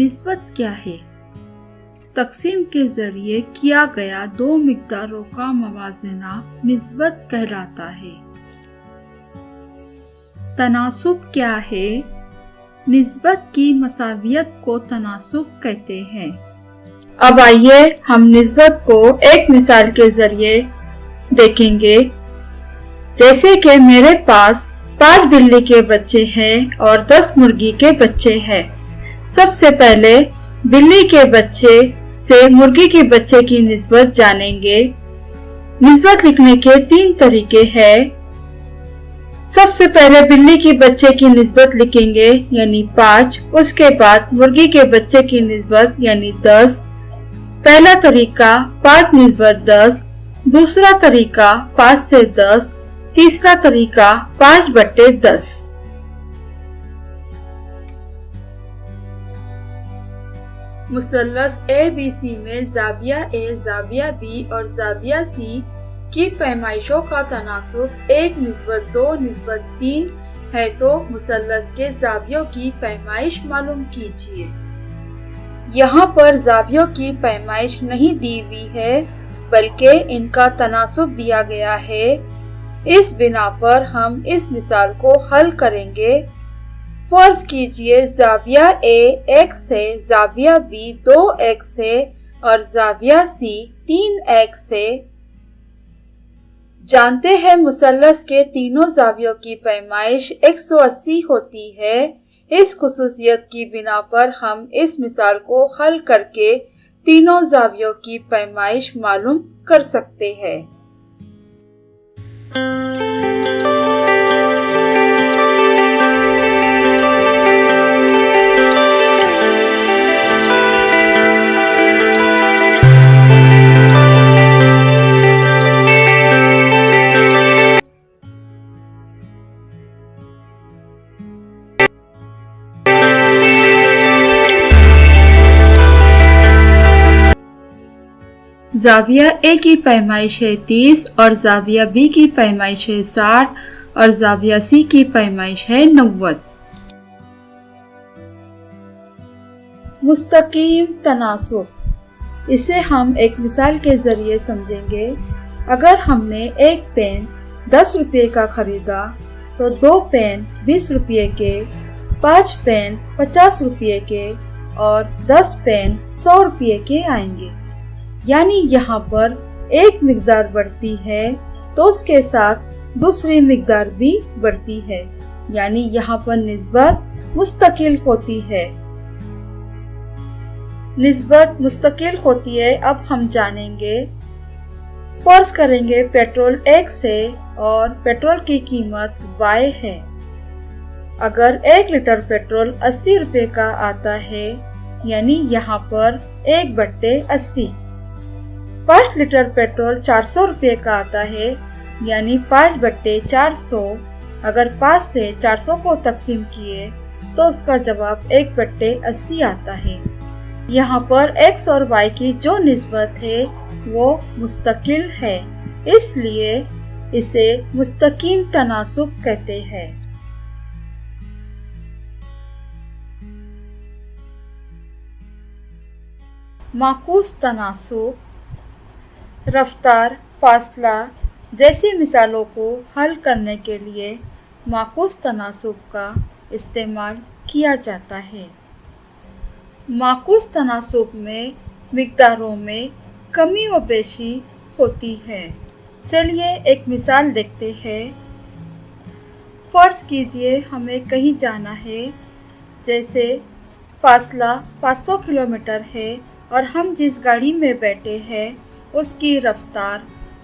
निस्बत क्या है? तकसीम के जरिए किया गया दो मिक़दारों का मवाज़ना निस्बत कहलाता है। तनासुब क्या है? निस्बत की मसावियत को तनासुब कहते हैं। अब आइए हम निस्बत को एक मिसाल के जरिए देखेंगे। जैसे कि मेरे पास 5 बिल्ली के बच्चे हैं और 10 मुर्गी के बच्चे हैं। सबसे पहले बिल्ली के बच्चे से मुर्गी के बच्चे की निस्बत जानेंगे। निस्बत लिखने के 3 तरीके हैं। सबसे पहले बिल्ली के बच्चे की निस्बत लिखेंगे यानी 5। उसके बाद मुर्गी के बच्चे की निस्बत यानी 10। पहला तरीका 5 निस्बत 10, दूसरा तरीका 5 से 10, तीसरा तरीका 5/10। मुसल्लस ABC में ज़ाविया A, ज़ाविया B और ज़ाविया C की पैमाइशों का तनासुब 1 निस्बत 2 निस्बत 3 है, तो मुसल्लस के ज़ावियों की पैमाइश मालूम कीजिए। यहाँ पर ज़ावियों की पैमाइश नहीं दी हुई है बल्कि इनका तनासुब दिया गया है। इस बिना पर हम इस मिसाल को हल करेंगे। फर्ज कीजिए ज़ाविया A 1 है, ज़ाविया B 2x है और ज़ाविया C 3x है। जानते हैं मुसल्लस के तीनों ज़ावियों की पैमाइश 180 होती है। इस खुसूसियत की बिना पर हम इस मिसाल को हल करके तीनों ज़ावियों की पैमाइश मालूम कर सकते हैं। ज़ाविया A की पैमाइश है 30 और ज़ाविया B की पैमाइश है 60 और ज़ाविया C की पैमाइश है 90। मुस्तकीम तनासुब, इसे हम एक मिसाल के जरिए समझेंगे। अगर हमने एक पेन 10 रुपये का खरीदा तो 2 पेन 20 रुपये के, 5 पेन 50 रुपये के और 10 पेन 100 रुपये के आएंगे। यानी यहाँ पर एक मिक़दार बढ़ती है तो उसके साथ दूसरी मिक़दार भी बढ़ती है, यानी यहाँ पर निस्बत मुस्तकिल होती है। निस्बत मुस्तकिल होती है अब हम जानेंगे। फर्ज करेंगे पेट्रोल X है और पेट्रोल की कीमत Y है। अगर 1 लीटर पेट्रोल 80 रुपये का आता है यानी यहाँ पर 1/80। 5 लीटर पेट्रोल 400 रुपये का आता है यानी 5/400। अगर 5 से 400 को तकसीम किए तो उसका जवाब 1/80 आता है। यहाँ पर X और Y की जो निस्बत है वो मुस्तकिल है, इसलिए इसे मुस्तकीम तनासुब कहते हैं। माकूस तनासुब, रफ्तार, फासला जैसी मिसालों को हल करने के लिए माकूस तनासुब का इस्तेमाल किया जाता है। माकूस तनासुब में मिक़दारों में कमी व बेशी होती है। चलिए एक मिसाल देखते हैं। फर्ज कीजिए हमें कहीं जाना है, जैसे फासला 500 किलोमीटर है और हम जिस गाड़ी में बैठे हैं उसकी रफ्तार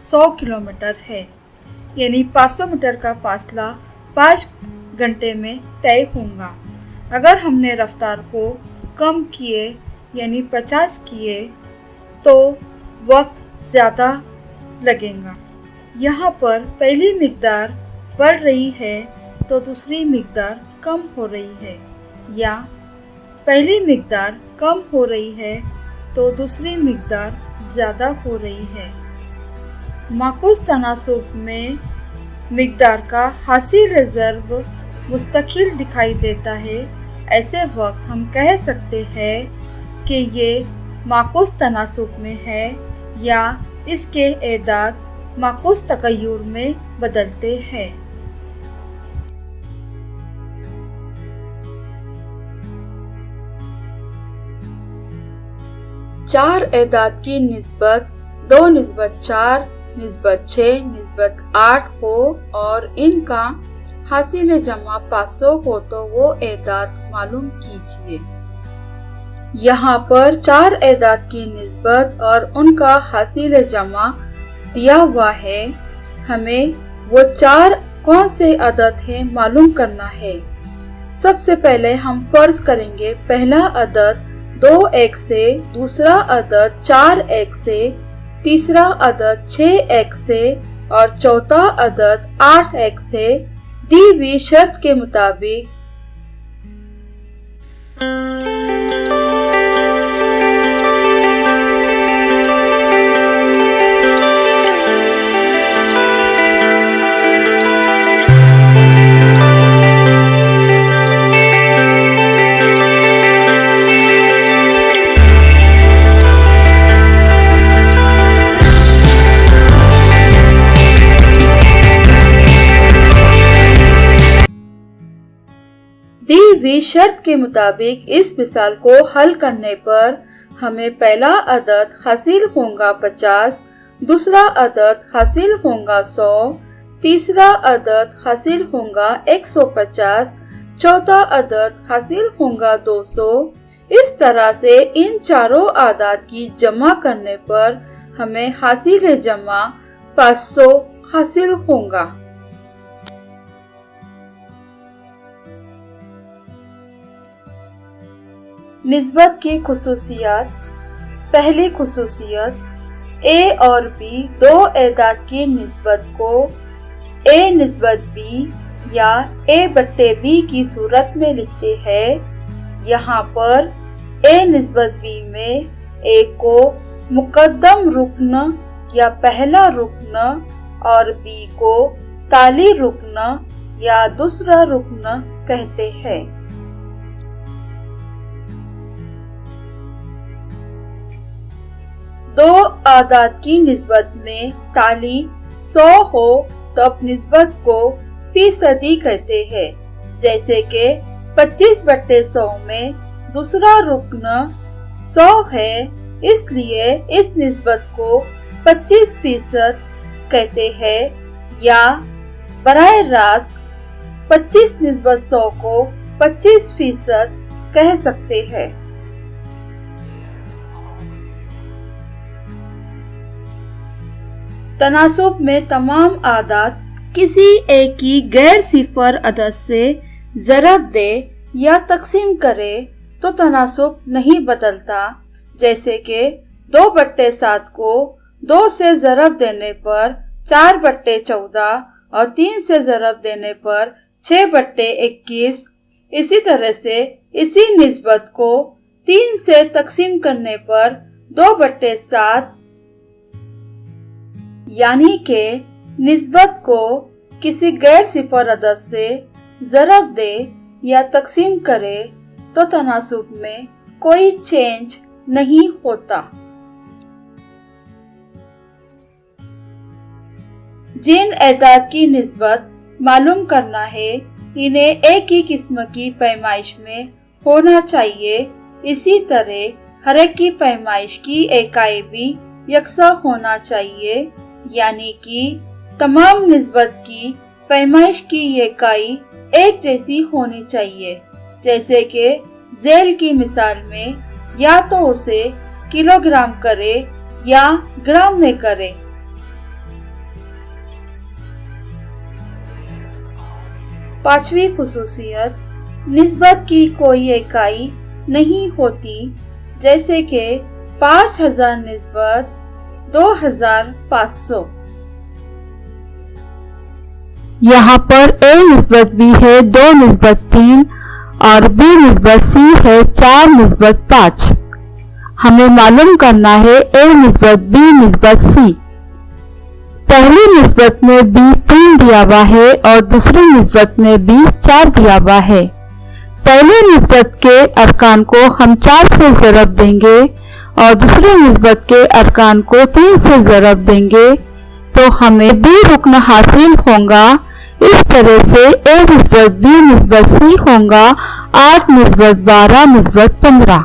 100 किलोमीटर है, यानी 500 मीटर का फासला 5 घंटे में तय होगा। अगर हमने रफ्तार को कम किए यानी 50 किए तो वक्त ज़्यादा लगेगा। यहाँ पर पहली मिक़दार बढ़ रही है तो दूसरी मिक़दार कम हो रही है, या पहली मिक़दार कम हो रही है तो दूसरी मिक़दार ज़्यादा हो रही है। माकूस तनासुब में मिक़दार का हासिल रिज़र्व मुस्तकिल दिखाई देता है, ऐसे वक्त हम कह सकते हैं कि ये माकूस तनासुब में है या इसके एदाद माकूस तगय्युर में बदलते हैं। चार एदाद की निस्बत 2:4:6:8 हो और इनका हासिल जमा 500 हो तो वो एदाद मालूम कीजिए। यहाँ पर चार एदाद की निस्बत और उनका हासिल जमा दिया हुआ है। हमें वो चार कौन से अदद है मालूम करना है। सबसे पहले हम फर्ज करेंगे पहला अदद 2 एक से, दूसरा अदद 4 एक से, तीसरा अदद 6 एक से और चौथा अदद 8 एक से दी हुई शर्त के मुताबिक दी हुई शर्त के मुताबिक इस मिसाल को हल करने पर हमें पहला अदद हासिल होगा 50, दूसरा अदद हासिल होगा 100, तीसरा अदद हासिल होगा 150, चौथा अदद हासिल होगा 200। इस तरह से इन चारों आदाद की जमा करने पर हमें हासिल जमा 500 हासिल होगा। निस्बत की खुसूसियत। पहली खुसूसियत ए और बी दो एदाद की निस्बत को ए निस्बत बी या ए बट्टे बी की सूरत में लिखते हैं। यहाँ पर ए निस्बत बी में ए को मुकद्दम रुक्न या पहला रुक्न और बी को ताली रुक्न या दूसरा रुक्न कहते हैं। दो आदाद की निस्बत में ताली 100 हो तब निस्बत को फीसदी कहते हैं। जैसे कि 25/100 में दूसरा रुक्न 100 है, इसलिए इस निस्बत को 25% कहते हैं या बराह रास्त 25/100 को 25% कह सकते हैं। तनासुब में तमाम आदाद किसी एक की गैर सिफर अदद से ज़रब दे या तकसीम करे तो तनासुब नहीं बदलता। जैसे कि 2/7 को 2 से ज़रब देने पर 4/14 और 3 से ज़रब देने पर 6/21। इसी तरह से इसी निस्बत को 3 से तकसीम करने पर 2/7 यानी के निस्बत को किसी गैर सिफर अदद से ज़रब दे या तकसीम करे तो तनासुब में कोई चेंज नहीं होता। जिन एदाद की निस्बत मालूम करना है इन्हें एक ही किस्म की पैमाइश में होना चाहिए। इसी तरह हर एक की पैमाइश की इकाई भी यकसा होना चाहिए, यानी कि तमाम निस्बत की पैमाइश की इकाई एक जैसी होनी चाहिए। जैसे कि झेल की मिसाल में या तो उसे किलोग्राम करे या ग्राम में करे। पांचवी खुसूसियत, निस्बत की कोई इकाई नहीं होती। जैसे कि 5000 निस्बत 2500। यहाँ पर ए निस्बत बी है 2:3 और बी निस्बत सी है 4:5। हमें मालूम करना है ए निस्बत बी निस्बत सी। पहली निस्बत में बी 3 दिया हुआ है और दूसरी निस्बत में बी 4 दिया हुआ है। पहले निस्बत के अरकान को हम 4 से ज़रब देंगे और दूसरे निस्बत के अरकान को 3 से ज़रब देंगे तो हमें B रुकन हासिल होगा। इस तरह से A निस्बत B निस्बत C होगा 8 निस्बत 12 निस्बत 15।